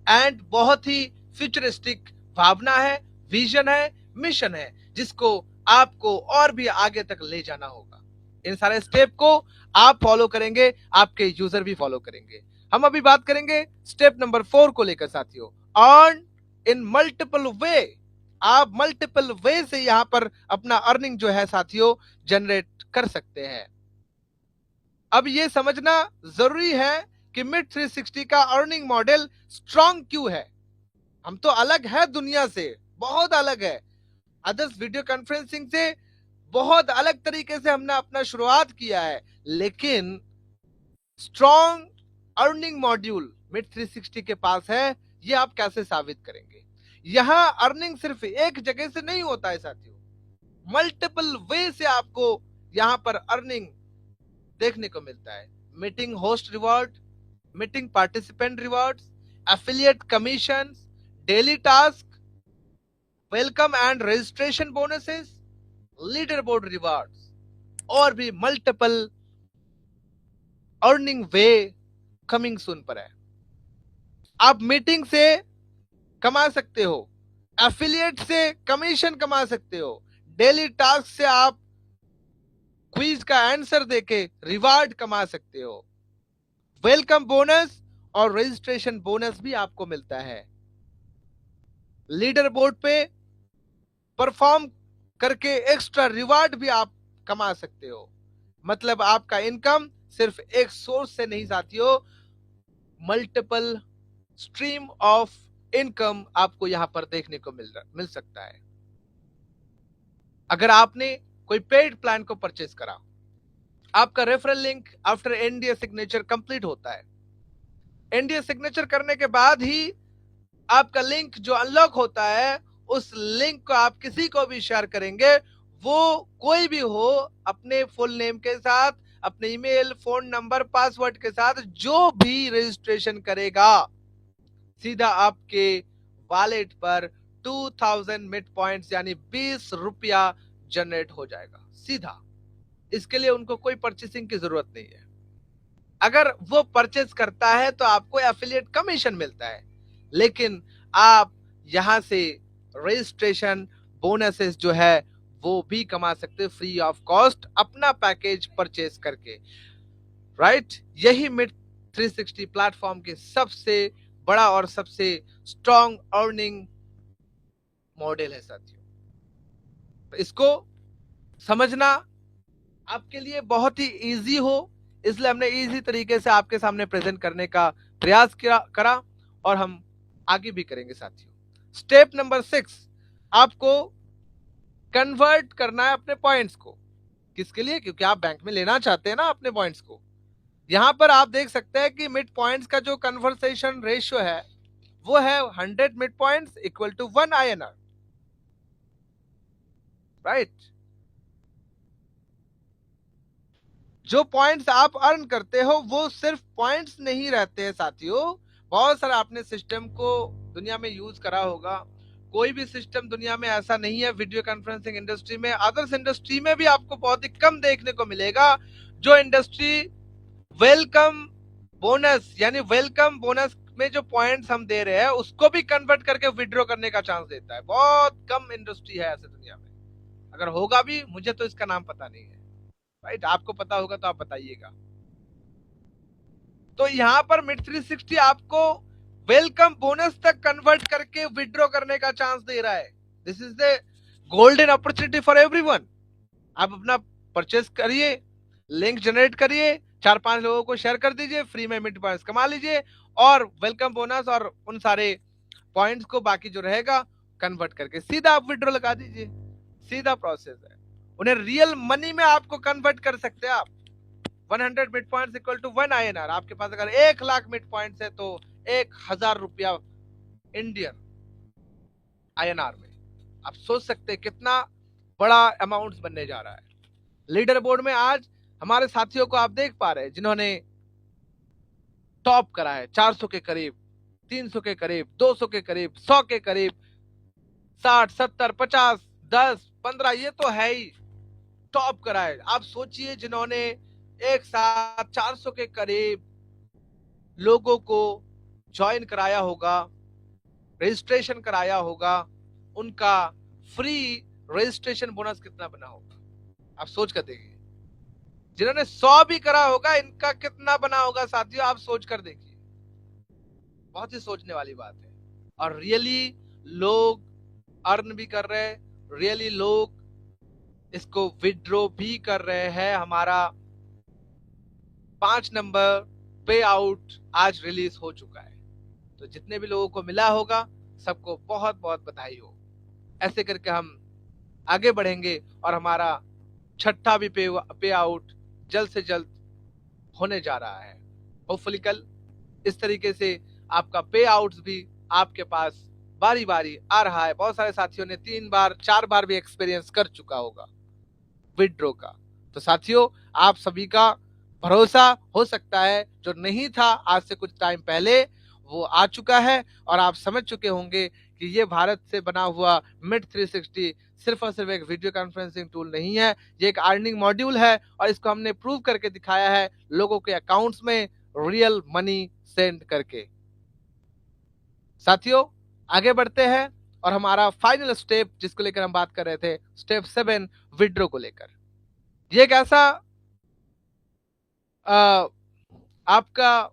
एंड बहुत ही फ्यूचरिस्टिक भावना है, विजन है, मिशन है, जिसको आपको और भी आगे तक ले जाना होगा। इन सारे स्टेप को आप फॉलो करेंगे, आपके यूजर भी फॉलो करेंगे। हम अभी बात करेंगे स्टेप नंबर 4 को लेकर साथियों, अर्न इन मल्टीपल वे। आप मल्टीपल वे से यहां पर अपना अर्निंग जो है साथियों जनरेट कर सकते हैं। अब ये समझना जरूरी है कि मिड 360 का अर्निंग मॉडल स्ट्रांग क्यों है। हम तो अलग है दुनिया से, बहुत अलग है। अदर्स वीडियो कॉन्फ्रेंसिंग से बहुत अलग तरीके से हमने अपना शुरुआत किया है, लेकिन स्ट्रांग अर्निंग मॉड्यूल मिड 360 के पास है। ये आप कैसे साबित करेंगे? यहां अर्निंग सिर्फ एक जगह से नहीं होता है साथियों, मल्टीपल वे से आपको यहां पर अर्निंग देखने को मिलता है। Meeting host reward, meeting participant rewards, affiliate commission, daily task, welcome and registration bonuses, leader board rewards, और भी मल्टीपल अर्निंग वे कमिंग सून पर है। आप मीटिंग से कमा सकते हो, एफिलिएट से कमीशन कमा सकते हो, डेली टास्क से आप क्विज का आंसर देके रिवार्ड कमा सकते हो, वेलकम बोनस और रजिस्ट्रेशन बोनस भी आपको मिलता है, लीडर बोर्ड पे परफॉर्म करके एक्स्ट्रा रिवार्ड भी आप कमा सकते हो। मतलब आपका इनकम सिर्फ एक सोर्स से नहीं साथियों, मल्टीपल स्ट्रीम ऑफ इनकम आपको यहां पर देखने को मिल सकता है। अगर आपने कोई पेड प्लान को परचेस करा, आपका referral link after NDA signature complete होता है। एनडीए सिग्नेचर करने के बाद ही आपका लिंक जो अनलॉक होता है, उस लिंक को आप किसी को भी शेयर करेंगे, वो कोई भी हो, अपने फुल नेम के साथ, अपने ईमेल, फोन नंबर, पासवर्ड के साथ जो भी रजिस्ट्रेशन करेगा, सीधा आपके वॉलेट पर 2000 मिड पॉइंट्स यानी 20 रुपया जनरेट हो जाएगा सीधा। इसके लिए उनको कोई परचेसिंग की जरूरत नहीं है। अगर वो परचेज करता है तो आपको एफिलिएट कमीशन मिलता है, लेकिन आप यहां से रजिस्ट्रेशन बोनसेस जो है वो भी कमा सकते हैं फ्री ऑफ कॉस्ट अपना पैकेज परचेज करके। राइट, यही मिड 360 प्लेटफॉर्म के सबसे बड़ा और सबसे स्ट्रॉन्ग अर्निंग मॉडल है साथियों। इसको समझना आपके लिए बहुत ही इजी हो, इसलिए हमने इजी तरीके से आपके सामने प्रेजेंट करने का प्रयास करा और हम आगे भी करेंगे साथियों। स्टेप नंबर 6, आपको कन्वर्ट करना है अपने पॉइंट्स को। किसके लिए? क्योंकि आप बैंक में लेना चाहते हैं ना अपने पॉइंट्स को। यहां पर आप देख सकते हैं कि मिड पॉइंट्स का जो कन्वर्सेशन रेशियो है वो है 100 meet points equal to 1 INR। Right, जो पॉइंट्स आप अर्न करते हो वो सिर्फ पॉइंट्स नहीं रहते हैं साथियों। बहुत सारा आपने सिस्टम को दुनिया में यूज करा होगा, कोई भी सिस्टम दुनिया में ऐसा नहीं है, वीडियो कॉन्फ्रेंसिंग इंडस्ट्री में, अदर्स इंडस्ट्री में भी आपको बहुत ही कम देखने को मिलेगा, जो इंडस्ट्री वेलकम बोनस यानी वेलकम बोनस में जो पॉइंट्स हम दे रहे हैं उसको भी कन्वर्ट करके विड्रॉ करने का चांस देता है। बहुत कम इंडस्ट्री है ऐसे दुनिया में, अगर होगा भी मुझे तो इसका नाम पता नहीं है। राइट, आपको पता होगा तो आप बताइएगा। तो यहां पर मिड 360 आपको वेलकम बोनस तक कन्वर्ट करके विड्रॉ करने का चांस दे रहा है। This is the golden opportunity for everyone. आप अपना परचेस करिए, लिंक जनरेट करिए, 4-5 लोगों को शेयर कर दीजिए, फ्री में मिड पॉइंट्स कमा लीजिए और वेलकम बोनस और उन सारे पॉइंट्स को बाकी जो रहेगा कन्वर्ट करके सीधा आप विड्रॉ लगा दीजिए। सीधा प्रोसेस है। उन्हें रियल मनी में आपको कन्वर्ट कर सकते हैं आप। 100 meet point equal to 1 INR। आपके पास अगर 1 लाख मिड पॉइंट है तो 1,000 रुपया इंडियन INR में। आप सोच सकते हैं कितना बड़ा अमाउंट बनने जा रहा है। लीडर बोर्ड में आज हमारे साथियों को आप देख पा रहे हैं जिन्होंने टॉप करा है, 400 के करीब, 300 के करीब, 200 के करीब, 100 के करीब, 60, 70, 50, 10, 15, ये तो है ही टॉप करा है। आप सोचिए जिन्होंने एक साथ 400 के करीब लोगों को ज्वाइन कराया होगा, रजिस्ट्रेशन कराया होगा, उनका फ्री रजिस्ट्रेशन बोनस कितना बना होगा, आप सोच कर देखिए। जिन्होंने 100 भी करा होगा, इनका कितना बना होगा साथियों, आप सोच कर देखिए। बहुत ही सोचने वाली बात है। और रियली लोग अर्न भी कर रहे हैं, रियली लोग इसको विड्रॉ भी कर रहे हैं। हमारा 5 नंबर पे आउट आज रिलीज हो चुका है, तो जितने भी लोगों को मिला होगा सबको बहुत बहुत बधाई हो। ऐसे करके हम आगे बढ़ेंगे और हमारा छठा भी पे आउट जल्द से जल्द होने जा रहा है। होपफुली कल इस तरीके से आपका पे आउट्स भी आपके पास बारी बारी आ रहा है। बहुत सारे साथियों ने 3 बार 4 बार भी एक्सपीरियंस कर चुका होगा विड्रॉ का। तो साथियों, आप सभी का भरोसा हो सकता है जो नहीं था आज से कुछ टाइम पहले, वो आ चुका है और आप समझ चुके होंगे कि ये भारत से बना हुआ मिड 360 सिर्फ और सिर्फ एक वीडियो कॉन्फ्रेंसिंग टूल नहीं है, ये एक अर्निंग मॉड्यूल है और इसको हमने प्रूव करके दिखाया है लोगों के अकाउंट्स में रियल मनी सेंड करके। साथियों, आगे बढ़ते हैं और हमारा फाइनल स्टेप जिसको लेकर हम बात कर रहे थे, स्टेप 7 विड्रॉ को लेकर। ये एक ऐसा आपका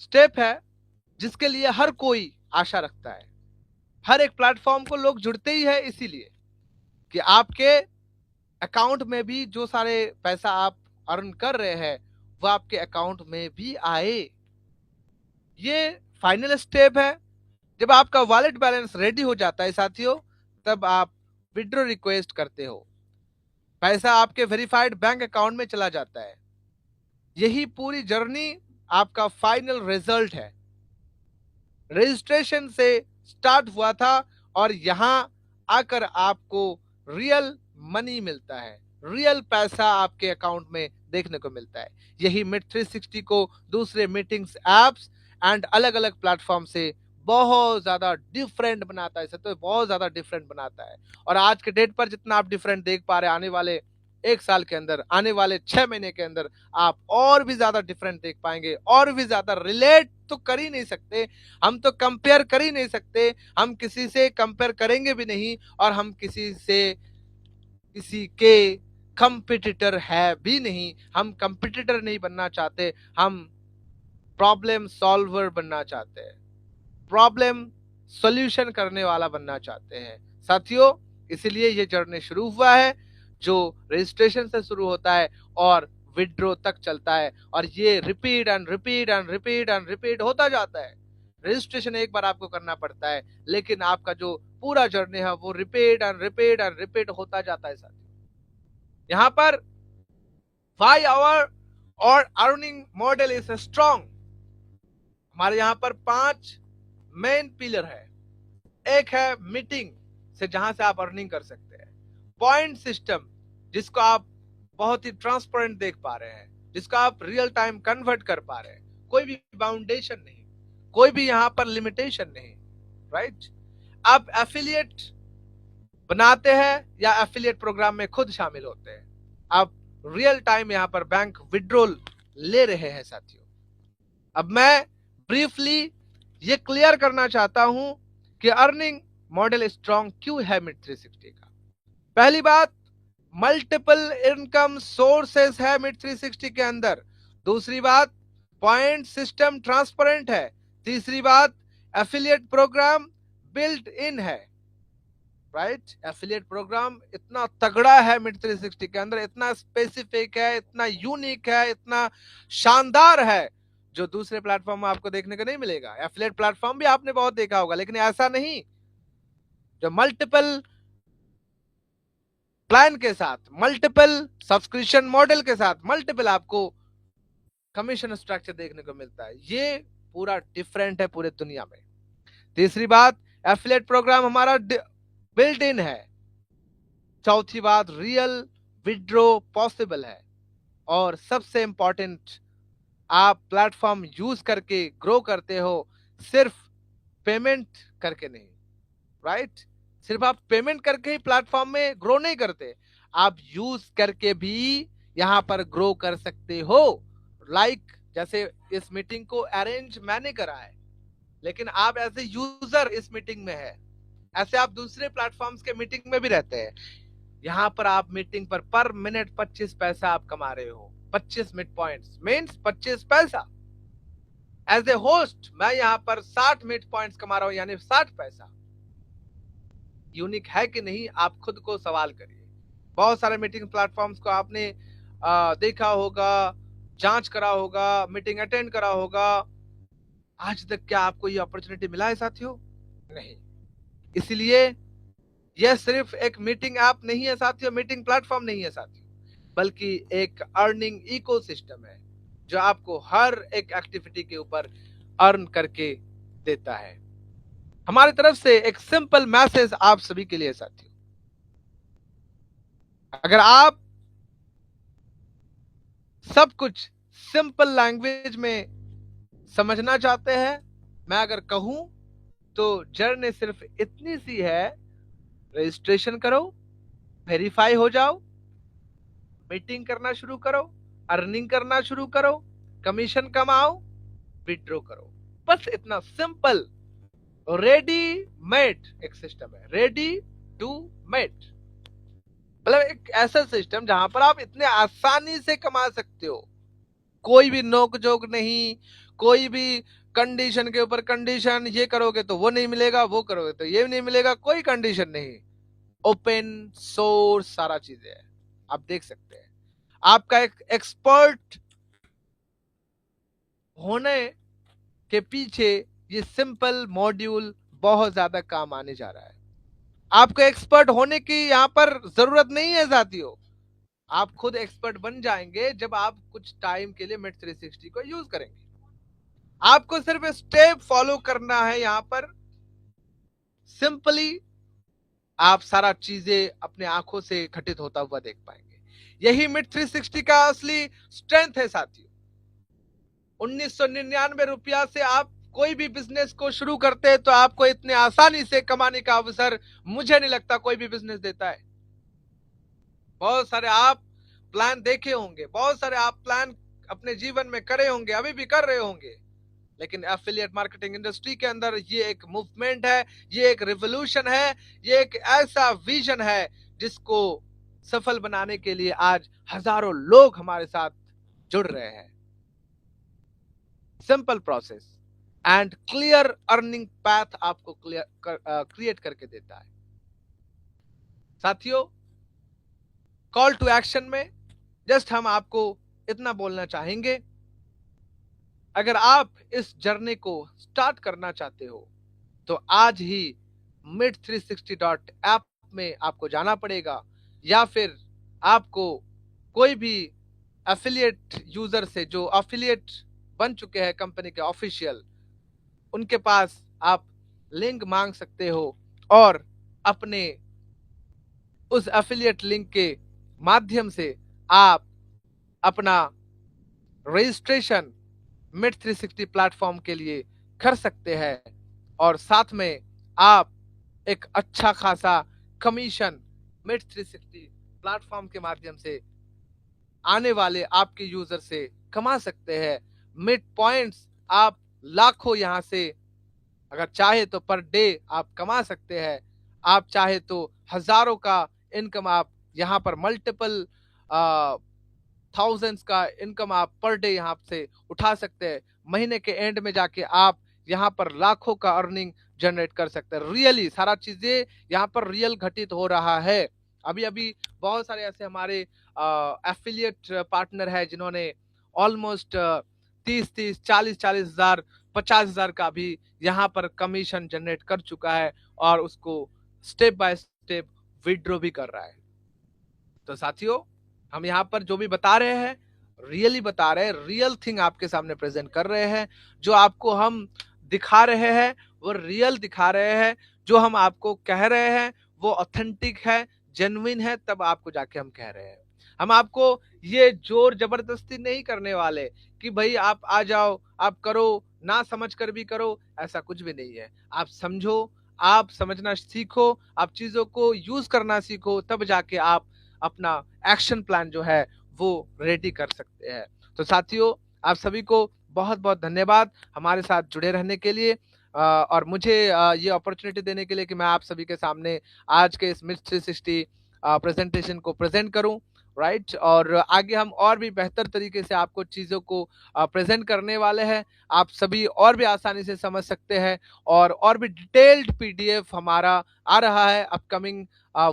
स्टेप है जिसके लिए हर कोई आशा रखता है। हर एक प्लेटफॉर्म को लोग जुड़ते ही है इसीलिए कि आपके अकाउंट में भी जो सारे पैसा आप अर्न कर रहे हैं वो आपके अकाउंट में भी आए। ये फाइनल स्टेप है। जब आपका वॉलेट बैलेंस रेडी हो जाता है साथियों, तब आप विड्रॉ रिक्वेस्ट करते हो, पैसा आपके वेरीफाइड बैंक अकाउंट में चला जाता है। यही पूरी जर्नी आपका फाइनल रिजल्ट है। रजिस्ट्रेशन से स्टार्ट हुआ था और यहां आकर आपको रियल मनी मिलता है, रियल पैसा आपके अकाउंट में देखने को मिलता है। यही मिड 360 को दूसरे मीटिंग्स एप्स एंड अलग अलग प्लेटफॉर्म से बहुत ज्यादा डिफरेंट बनाता है। तो बहुत ज्यादा डिफरेंट बनाता है और आज के डेट पर जितना आप डिफरेंट देख पा रहे हैं, आने वाले 1 साल के अंदर, आने वाले 6 महीने के अंदर आप और भी ज्यादा डिफरेंट देख पाएंगे, और भी ज्यादा। रिलेट तो कर ही नहीं सकते, हम तो कंपेयर कर ही नहीं सकते, हम किसी से कंपेयर करेंगे भी नहीं और हम किसी से किसी के कंपिटिटर है भी नहीं। हम कंपिटिटर नहीं बनना चाहते, हम प्रॉब्लम सॉल्वर बनना चाहते हैं, प्रॉब्लम सॉल्यूशन करने वाला बनना चाहते हैं साथियों। इसीलिए ये जर्नी शुरू हुआ है जो रजिस्ट्रेशन से शुरू होता है और विड्रॉ तक चलता है, और ये repeat and repeat and repeat and repeat होता जाता है। रजिस्ट्रेशन एक बार आपको करना पड़ता है, लेकिन आपका जो पूरा जर्नी है वो repeat and repeat and repeat होता जाता है साथियों। यहाँ पर वाई आवर और अर्निंग मॉडल इज स्ट्रॉन्ग। हमारे यहाँ पर 5 मेन पिलर है। एक है मीटिंग से जहां से आप अर्निंग कर सकते हैं, पॉइंट सिस्टम जिसको आप बहुत ही ट्रांसपेरेंट देख पा रहे हैं, जिसको आप रियल टाइम कन्वर्ट कर पा रहे हैं, कोई भी बाउंडेशन नहीं, कोई भी यहां पर लिमिटेशन नहीं, राइट। आप एफिलिएट बनाते हैं या एफिलिएट प्रोग्राम में खुद शामिल होते हैं, आप रियल टाइम यहां पर बैंक विड्रॉल ले रहे हैं साथियों। अब मैं ब्रीफली ये क्लियर करना चाहता हूं कि अर्निंग मॉडल स्ट्रॉन्ग क्यों है मिड 360 का। पहली बात, मल्टीपल इनकम सोर्सेस है मिड 360 के अंदर। दूसरी बात, पॉइंट सिस्टम ट्रांसपेरेंट है। तीसरी बात, एफिलिएट प्रोग्राम बिल्ट इन है, राइट। एफिलिएट प्रोग्राम इतना तगड़ा है मिड 360 के अंदर, इतना स्पेसिफिक है, इतना यूनिक है, इतना शानदार है, जो दूसरे प्लेटफॉर्म में आपको देखने को नहीं मिलेगा। एफिलिएट प्लेटफॉर्म भी आपने बहुत देखा होगा, लेकिन ऐसा नहीं जो मल्टीपल प्लान के साथ, मल्टीपल सब्सक्रिप्शन मॉडल के साथ मल्टीपल आपको कमीशन स्ट्रक्चर देखने को मिलता है। ये पूरा डिफरेंट है पूरे दुनिया में। तीसरी बात, एफिलिएट प्रोग्राम हमारा बिल्ट इन है। चौथी बात, रियल विड्रॉ पॉसिबल है। और सबसे इंपॉर्टेंट, आप प्लेटफॉर्म यूज करके ग्रो करते हो, सिर्फ पेमेंट करके नहीं, राइट? सिर्फ आप पेमेंट करके ही प्लेटफॉर्म में ग्रो नहीं करते, आप यूज करके भी यहां पर ग्रो कर सकते हो। लाइक जैसे इस मीटिंग को अरेंज मैंने करा है, लेकिन आप एज ए यूजर इस मीटिंग में है, ऐसे आप दूसरे प्लेटफॉर्म्स के मीटिंग में भी रहते हैं। यहाँ पर आप मीटिंग पर मिनट 25 पैसा आप कमा रहे हो। 25 मिनट पॉइंट्स मीन्स 25 पैसा। एज ए होस्ट मैं यहाँ पर 60 मिनट पॉइंट्स कमा रहा हूं, यानी 60 पैसा। यूनिक है कि नहीं, आप खुद को सवाल करिए। बहुत सारे मीटिंग प्लेटफॉर्म्स को आपने देखा होगा, जांच करा होगा, मीटिंग अटेंड करा होगा। आज तक क्या आपको ये अपॉर्चुनिटी मिला है साथियों? नहीं। इसलिए यह सिर्फ एक मीटिंग ऐप नहीं है साथियों, मीटिंग प्लेटफॉर्म नहीं है साथियों, बल्कि एक अर्निंग इकोसिस्टम है जो आपको हर एक एक्टिविटी के ऊपर अर्न करके देता है। हमारी तरफ से एक सिंपल मैसेज आप सभी के लिए साथियों, अगर आप सब कुछ सिंपल लैंग्वेज में समझना चाहते हैं, मैं अगर कहूं तो जर्नी सिर्फ इतनी सी है। रजिस्ट्रेशन करो, वेरीफाई हो जाओ, मीटिंग करना शुरू करो, अर्निंग करना शुरू करो, कमीशन कमाओ, विड्रॉ करो। बस इतना सिंपल, रेडी मेड एक सिस्टम है, रेडी टू मेड। मतलब एक ऐसा सिस्टम जहां पर आप इतने आसानी से कमा सकते हो, कोई भी नोक जोक नहीं, कोई भी कंडीशन के ऊपर कंडीशन, ये करोगे तो वो नहीं मिलेगा, वो करोगे तो ये नहीं मिलेगा, कोई कंडीशन नहीं। ओपन सोर्स सारा चीजें है, आप देख सकते हैं। आपका एक एक्सपर्ट होने के पीछे ये सिंपल मॉड्यूल बहुत ज्यादा काम आने जा रहा है। आपको एक्सपर्ट होने की यहां पर जरूरत नहीं है साथियों, आप खुद एक्सपर्ट बन जाएंगे जब आप कुछ टाइम के लिए मिट 360 को यूज करेंगे। आपको सिर्फ स्टेप फॉलो करना है, यहां पर सिंपली आप सारा चीजें अपने आंखों से घटित होता हुआ देख पाएंगे। यही मिट 360 का असली स्ट्रेंथ है साथियों। 1999 रुपया से आप कोई भी बिजनेस को शुरू करते हैं तो आपको इतने आसानी से कमाने का अवसर मुझे नहीं लगता कोई भी बिजनेस देता है। बहुत सारे आप प्लान देखे होंगे, बहुत सारे आप प्लान अपने जीवन में करे होंगे, अभी भी कर रहे होंगे, लेकिन एफिलिएट मार्केटिंग इंडस्ट्री के अंदर ये एक मूवमेंट है, ये एक रिवॉल्यूशन है, ये एक ऐसा विजन है जिसको सफल बनाने के लिए आज हजारों लोग हमारे साथ जुड़ रहे हैं। Simple process and clear earning path आपको क्रिएट करके देता है साथियों। कॉल टू एक्शन में जस्ट हम आपको इतना बोलना चाहेंगे, अगर आप इस जर्नी को स्टार्ट करना चाहते हो तो आज ही mid360.app में आपको जाना पड़ेगा, या फिर आपको कोई भी एफिलिएट यूजर से जो एफिलिएट बन चुके हैं कंपनी के ऑफिशियल, उनके पास आप लिंक मांग सकते हो और अपने उस एफिलिएट लिंक के माध्यम से आप अपना रजिस्ट्रेशन मिट 360 प्लेटफॉर्म के लिए कर सकते हैं, और साथ में आप एक अच्छा खासा कमीशन मिट 360 प्लेटफॉर्म के माध्यम से आने वाले आपके यूजर से कमा सकते हैं। मिट पॉइंट्स आप लाखों यहां से अगर चाहे तो पर डे आप कमा सकते हैं, आप चाहे तो हजारों का इनकम आप यहां पर मल्टीपल थाउजेंड्स का इनकम आप पर डे यहां से उठा सकते हैं। महीने के एंड में जाके आप यहां पर लाखों का अर्निंग जनरेट कर सकते हैं। रियली सारा चीजें यहां पर रियल घटित हो रहा है। अभी अभी बहुत सारे ऐसे हमारे एफिलिएट पार्टनर है जिन्होंने ऑलमोस्ट 30-30, 40-40 हजार, 50 हजार का भी यहाँ पर कमीशन जनरेट कर चुका है और उसको स्टेप बाय स्टेप विड्रॉ भी कर रहा है। तो साथियों, हम यहाँ पर जो भी बता रहे हैं, रियली बता रहे हैं, रियल थिंग आपके सामने प्रेजेंट कर रहे हैं। जो आपको हम दिखा रहे हैं वो रियल दिखा रहे हैं। जो हम आपको कह रहे हैं वो ऑथेंटिक है, जेन्युइन है, तब आपको जाके हम कह रहे हैं। हम आपको ये जोर जबरदस्ती नहीं करने वाले कि भाई आप आ जाओ, आप करो, ना समझ कर भी करो, ऐसा कुछ भी नहीं है। आप समझो, आप समझना सीखो, आप चीजों को यूज करना सीखो, तब जाके आप अपना एक्शन प्लान जो है वो रेडी कर सकते हैं। तो साथियों, आप सभी को बहुत बहुत धन्यवाद हमारे साथ जुड़े रहने के लिए, और मुझे ये अपॉर्चुनिटी देने के लिए कि मैं आप सभी के सामने आज के इस मिस 360 प्रेजेंटेशन को प्रेजेंट करूं। राइट, और आगे हम और भी बेहतर तरीके से आपको चीजों को प्रेजेंट करने वाले हैं। आप सभी और भी आसानी से समझ सकते हैं, और भी डिटेल्ड पीडीएफ हमारा आ रहा है अपकमिंग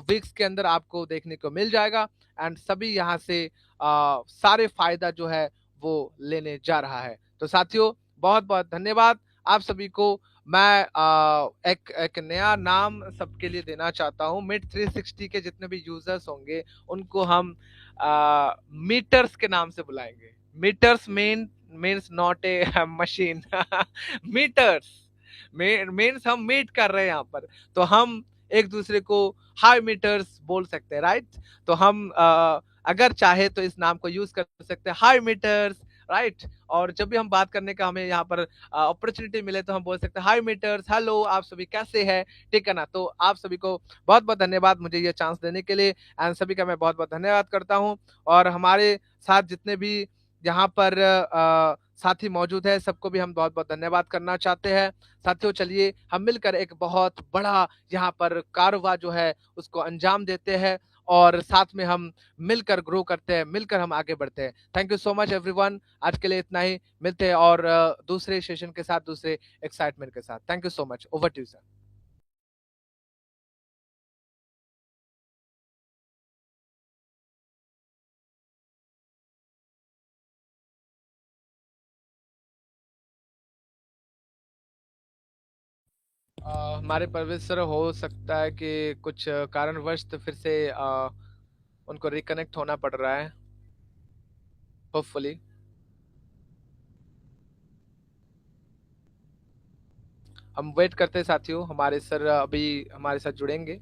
वीक्स के अंदर, आपको देखने को मिल जाएगा। एंड सभी यहाँ से सारे फायदा जो है वो लेने जा रहा है। तो साथियों, बहुत बहुत धन्यवाद आप सभी को। मैं एक एक नया नाम सबके लिए देना चाहता हूँ। मिड 360 के जितने भी यूजर्स होंगे उनको हम मीटर्स के नाम से बुलाएंगे। Meters means not a machine. Meters means हम मीट कर रहे हैं यहाँ पर, तो हम एक दूसरे को हाई मीटर्स बोल सकते हैं। राइट, तो हम अगर चाहे तो इस नाम को यूज कर सकते हैं, हाई मीटर्स। राइट, और जब भी हम बात करने का हमें यहाँ पर अपॉर्चुनिटी मिले तो हम बोल सकते हैं हाई मीटर्स, हेलो, आप सभी कैसे हैं, ठीक है ना। तो आप सभी को बहुत बहुत धन्यवाद मुझे ये चांस देने के लिए, एंड सभी का मैं बहुत बहुत धन्यवाद करता हूँ। और हमारे साथ जितने भी यहाँ पर साथी मौजूद है, सबको भी हम बहुत बहुत धन्यवाद करना चाहते हैं। साथियों, चलिए हम मिलकर एक बहुत बड़ा यहाँ पर कारवा जो है उसको अंजाम देते हैं, और साथ में हम मिलकर ग्रो करते हैं, मिलकर हम आगे बढ़ते हैं। Thank you so much everyone. आज के लिए इतना ही, मिलते हैं और दूसरे सेशन के साथ, दूसरे एक्साइटमेंट के साथ। Thank you so much, over to you sir. हमारे परवेज सर, हो सकता है कि कुछ कारणवश तो फिर से उनको रिकनेक्ट होना पड़ रहा है, होपफुली। हम वेट करते हैं साथियों, हमारे सर अभी हमारे साथ जुड़ेंगे।